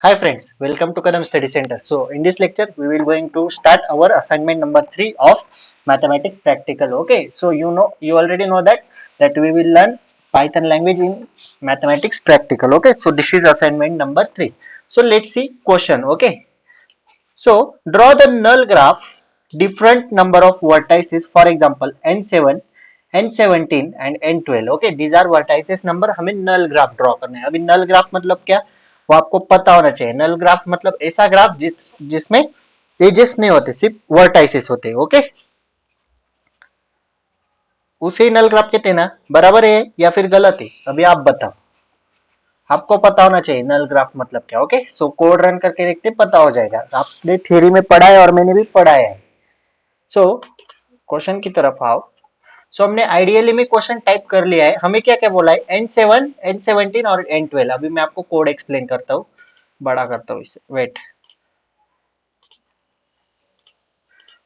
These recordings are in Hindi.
Hi friends, welcome to Kadam Study Center. So in this lecture, we will going to start our assignment number 3 of mathematics practical. Okay, so you already know that we will learn Python language in mathematics practical. Okay, so this is assignment number 3. So let's see question. Okay, so draw the null graph different number of vertices. For example, n7, n17 and n12. Okay, these are vertices number. हमें null graph draw करना है. अभी null graph मतलब क्या, वो आपको पता होना चाहिए. null graph मतलब ऐसा ग्राफ जिसमें एजेस नहीं होते, सिर्फ वर्टाइसेस होते हैं. ओके, उसे ही नल ग्राफ कहते हैं ना. बराबर है या फिर गलत है, अभी आप बताओ. आपको पता होना चाहिए नल ग्राफ मतलब क्या. ओके, सो कोड रन करके देखते, पता हो जाएगा. आपने थ्योरी में पढ़ा है और मैंने भी पढ़ाया है. सो क्वेश्चन की तरफ आओ. सो हमने आइडियली में क्वेश्चन टाइप कर लिया है. हमें क्या क्या बोला है, n7, n17 और n12. अभी मैं आपको कोड एक्सप्लेन करता हूँ, बड़ा करता हूँ इसे. वेट.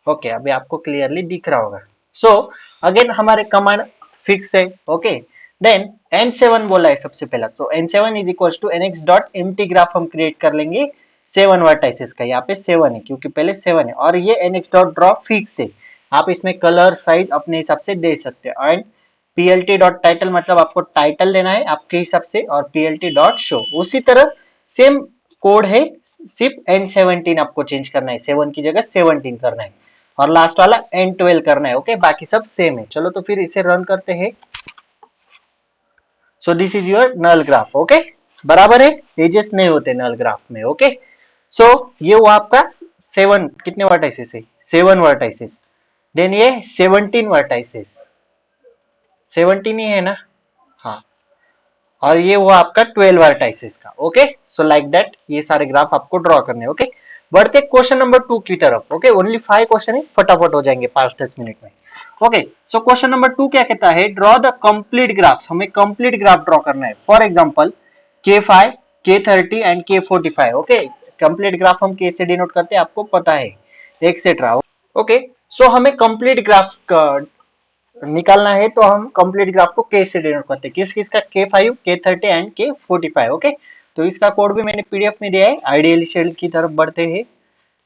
ओके, अभी आपको क्लियरली दिख रहा होगा. सो अगेन हमारे कमांड फिक्स है. ओके, देन n7 बोला है सबसे पहला. तो n7 is equal to nx dot empty graph हम क्रिएट कर लेंगे 7 वर्टाइसेस का. यहाँ पे 7 है क्योंकि पहले 7 है. और ये nx डॉट ड्रॉ फिक्स है. आप इसमें कलर साइज अपने हिसाब से दे सकते हैं. एंड plt डॉट टाइटल मतलब आपको टाइटल देना है आपके हिसाब से. और plt डॉट शो उसी तरह सेम कोड है, सिर्फ n17 आपको चेंज करना है. 7 की जगह 17 करना है. और लास्ट वाला n12 करना है. ओके, बाकी सब सेम है. चलो तो फिर इसे रन करते हैं. So this is your null graph. Okay, बराबर है, एजेस नहीं होते नल ग्राफ में. ओके, सो ये हुआ आपका 7. कितने वर्टाइसेस है, 7 वर्टाइसेस. देन ये 17 वर्टाइसेस, 17 ही है ना. हाँ, और ये हुआ आपका 12 वर्टाइसेस का. ओके, सो लाइक दैट ये सारे ग्राफ आपको ड्रॉ करने. ओके, बढ़ते क्वेश्चन नंबर 2 की तरफ. ओके, ओनली 5 क्वेश्चन है, फटाफट हो जाएंगे 5-10 मिनट में. ओके, सो क्वेश्चन नंबर 2 क्या कहता है, ड्रॉ द कंप्लीट ग्राफ्स. हमें कंप्लीट ग्राफ ड्रॉ करना है. For example K5, K30 and K45. Okay, complete graph हम K से डिनोट करते हैं, आपको पता है, एक्सेट्रा. ओके, सो हमें कंप्लीट ग्राफ निकालना है तो हम कंप्लीट ग्राफ को के से डिनोट करते हैं. किस किस का, K5, K30 and K45. Okay, तो इसका कोड भी मैंने पीडीएफ में दिया है. आइडियल शेल की तरफ बढ़ते हैं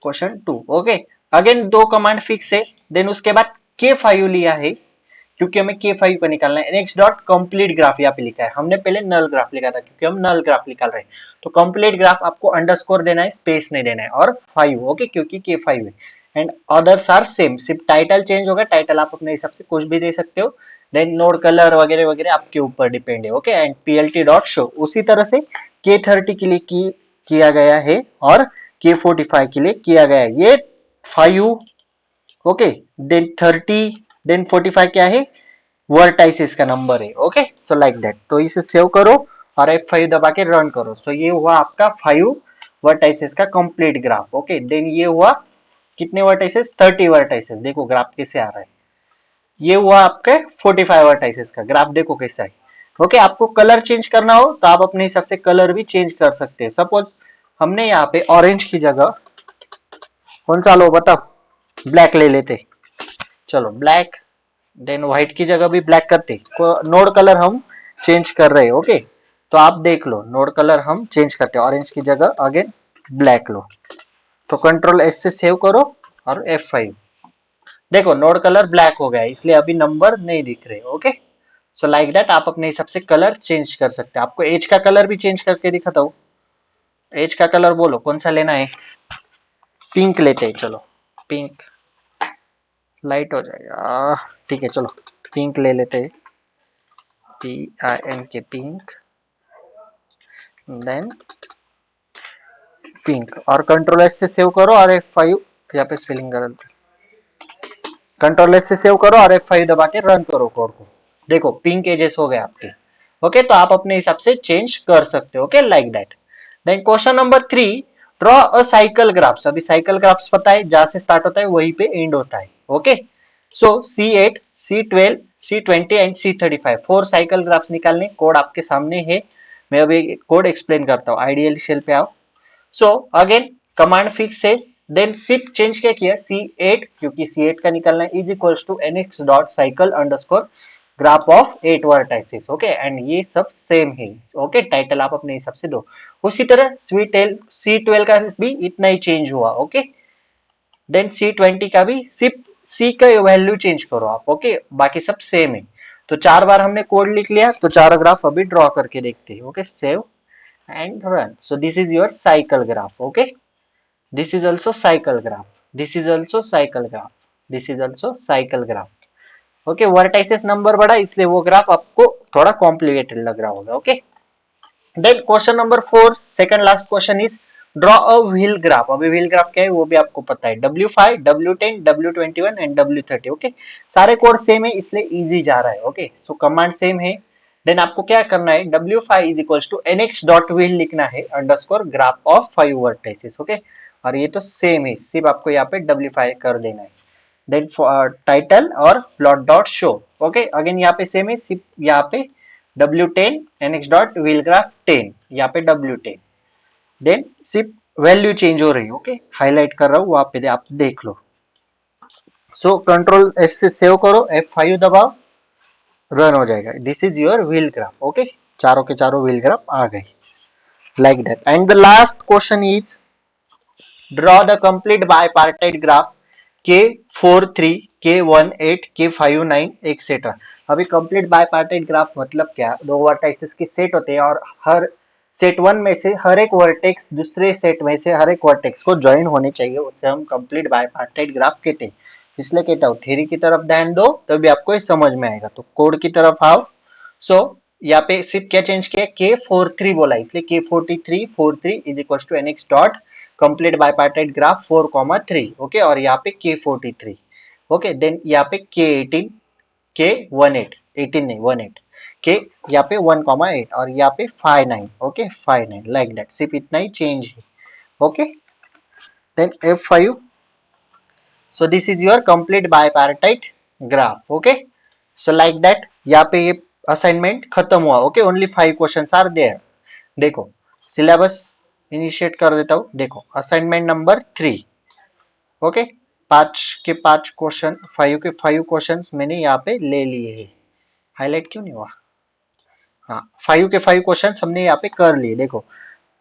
क्वेश्चन 2. ओके, अगेन दो कमांड फिक्स है. देन उसके बाद K5 लिया है क्योंकि हमें K5 को निकालना है. नेक्स्ट डॉट कंप्लीट ग्राफ यहाँ पे लिखा है. हमने पहले नल ग्राफ लिखा था क्योंकि हम नल ग्राफ निकाल रहे हैं. तो कंप्लीट ग्राफ आपको अंडरस्कोर देना है, स्पेस नहीं देना है. और 5. ओके, क्योंकि K5 है. एंड अदर्स आर सेम, सिर्फ टाइटल चेंज होगा. टाइटल आप अपने हिसाब से कुछ भी दे सकते हो. देन नोड कलर वगैरह वगैरह आपके ऊपर डिपेंड है. Okay, and plt dot show उसी तरह से K30 के लिए किया गया है और K45 के लिए किया गया है. ये 5. ओके, देन 30, देन 45 क्या है, वर्टाइसेस का नंबर है. Okay, so like that. तो इसे सेव करो और F5 दबा के रन करो. सो ये हुआ आपका 5 वर्टाइसेस का कंप्लीट ग्राफ. ओके, देन ये हुआ कितने वर्टाइसेस, 30 वर्टाइसेस. देखो ग्राफ कैसे आ रहा है. ये हुआ आपके 45 वर्टाइसेस का ग्राफ. देखो कैसा है. ओके, आपको कलर चेंज करना हो तो आप अपने हिसाब से कलर भी चेंज कर सकते हैं. सपोज हमने यहाँ पे ऑरेंज की जगह कौन सा लो बताओ, ब्लैक ले लेते. चलो ब्लैक. देन व्हाइट की जगह भी ब्लैक करते. नोड कलर हम चेंज कर रहे हैं. ओके, तो आप देख लो, नोड कलर हम चेंज करते हैं. ऑरेंज की जगह अगेन ब्लैक लो. तो कंट्रोल एस से सेव करो और F5. देखो नोड कलर ब्लैक हो गया है, इसलिए अभी नंबर नहीं दिख रहे. ओके, सो लाइक दैट आप अपने हिसाब से कलर चेंज कर सकते हैं. आपको एज का कलर भी चेंज करके दिखाता हूँ. एज का कलर बोलो कौन सा लेना है. पिंक लेते हैं. चलो पिंक, लाइट हो जाएगा. ठीक है, चलो पिंक ले लेते हैं. PINK, pink. देन पिंक और कंट्रोल एस से सेव करो और F5. यहाँ पे स्पेलिंग कर, कंट्रोल एस से सेव करो और F5 दबा के रन करो कोड को. देखो पिंक एजेस हो गए आपके. ओके, तो आप अपने हिसाब से चेंज कर सकते हो. Okay, like that. Then question number 3, draw a cycle graphs. अभी साइकिल ग्राफ्स पता है, जहां से स्टार्ट होता है वहीं पे एंड होता है. Okay, so C8, C12, C20 and C35 4 cycle graphs निकालने. कोड आपके सामने है, मैं अभी कोड एक्सप्लेन करता हूँ. आइडियल शेल पे आओ. सो अगेन कमांड फिक्स है. देन सिर्फ चेंज क्या किया, C8 क्योंकि C8 का निकालना है is equals to nx dot cycle underscore graph of 8 vertices, okay, and ये सब सेम है, ओके, टाइटल आप अपने हिसाब से दो। उसी तरह C12 का भी इतना ही चेंज हुआ, ओके। देन C20 का भी सिर्फ C का वैल्यू चेंज करो आप, ओके, बाकी सब सेम है। तो 4 बार हमने कोड लिख लिया, तो 4 ग्राफ अभी ड्रॉ करके देखते हैं, okay, save and run. So this is your cycle graph, okay, this is also cycle graph, this is also cycle graph, this is also cycle graph, okay. Vertices number बढ़ा इसलिए वो ग्राफ आपको थोड़ा कॉम्प्लिकेटेड लग रहा होगा, okay. Then question number 4, second last question is draw a wheel graph. अभी व्हील ग्राफ क्या है वो भी आपको पता है, W5, W10, W21 and W30, okay. सारे कोड सेम है इसलिए इजी जा रहा है, ओके। सो कमांड सेम है। देन आपको क्या करना है, W5 is equals to NX dot wheel लिखना है underscore graph of 5 vertices, okay. और ये तो सेम है, सिर्फ आपको यहाँ पे W5 कर देना है। देन टाइटल और plot dot show, okay, again यहाँ पे सेम है, सिर्फ यहाँ पे W10 NX dot wheel graph 10, यहाँ पे W10। देन सिर्फ वैल्यू चेंज हो रही है, ओके, हाईलाइट कर रहा हूँ वहां पे आप देख लो। सो कंट्रोल एस से सेव करो, F5 दबाओ, रन हो जाएगा। This is your wheel graph, okay, चारों के चारों व्हील ग्राफ आ गए like that. And the last question is draw the complete bipartite graph K43, K18, K59 etcetera. अभी कंप्लीट बायपार्टाइट ग्राफ मतलब क्या, दो वर्टाइसेस के सेट होते हैं और हर सेट वन में से हर एक वर्टेक्स दूसरे सेट में से हर एक वर्टेक्स को ज्वाइन होने चाहिए, उससे हम कंप्लीट बायपार्टाइट ग्राफ कहते हैं। इसलिए कहता हूँ थ्योरी की तरफ ध्यान दो तभी आपको ये समझ में आएगा। तो कोड की तरफ आओ। सो यहाँ पे सिर्फ क्या चेंज किया, K43 बोला इसलिए K43 is equal to NX dot complete bipartite graph 4,3, okay, और यहाँ पे K43, ओके। देन यहाँ पे K18, K18, 18 नहीं 18, के यहाँ पे 1,8 और यहाँ पे 5,9, ओके, 5,9 लाइक दैट, सिर्फ इतना ही चेंज है, okay. Then F5, so this is your complete bipartite graph, okay, so like that। यहाँ पे ये असाइनमेंट खत्म हुआ, okay, only 5 questions are there. देखो सिलेबस इनिशिएट कर देता हूँ, देखो असाइनमेंट नंबर 3, ओके, 5 के 5 क्वेश्चन, 5 के 5 क्वेश्चंस मैंने यहाँ पे ले लिए हैं। हाईलाइट क्यों नहीं हुआ, हाँ, 5 के 5 क्वेश्चन हमने यहाँ पे कर लिए। देखो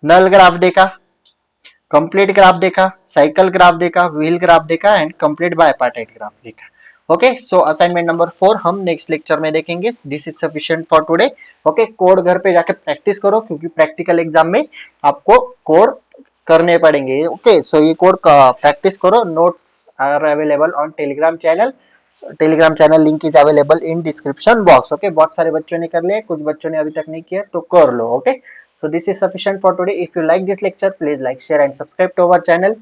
नल ग्राफ देखा, कंप्लीट ग्राफ देखा, साइकिल ग्राफ देखा, व्हील ग्राफ देखा एंड कंप्लीट बायपार्टाइट ग्राफ देखा, ओके। सो असाइनमेंट नंबर 4 हम नेक्स्ट लेक्चर में देखेंगे। This is sufficient for today, okay. Code घर पे जाके प्रैक्टिस करो क्योंकि प्रैक्टिकल एग्जाम में आपको कोड करने पड़ेंगे, ओके। सो ये कोड प्रैक्टिस करो। Notes are available on Telegram channel, Telegram channel link is available in description box, okay. बहुत सारे बच्चों ने कर लिया, कुछ बच्चों ने अभी तक नहीं किया तो कर लो, okay. So this is sufficient for today. If you like this lecture, please like, share and subscribe to our channel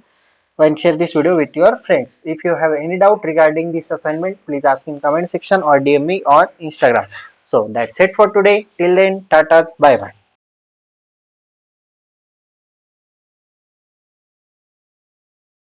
and share this video with your friends. If you have any doubt regarding this assignment, please ask in comment section or DM me on Instagram. So that's it for today. Till then, tata, bye bye.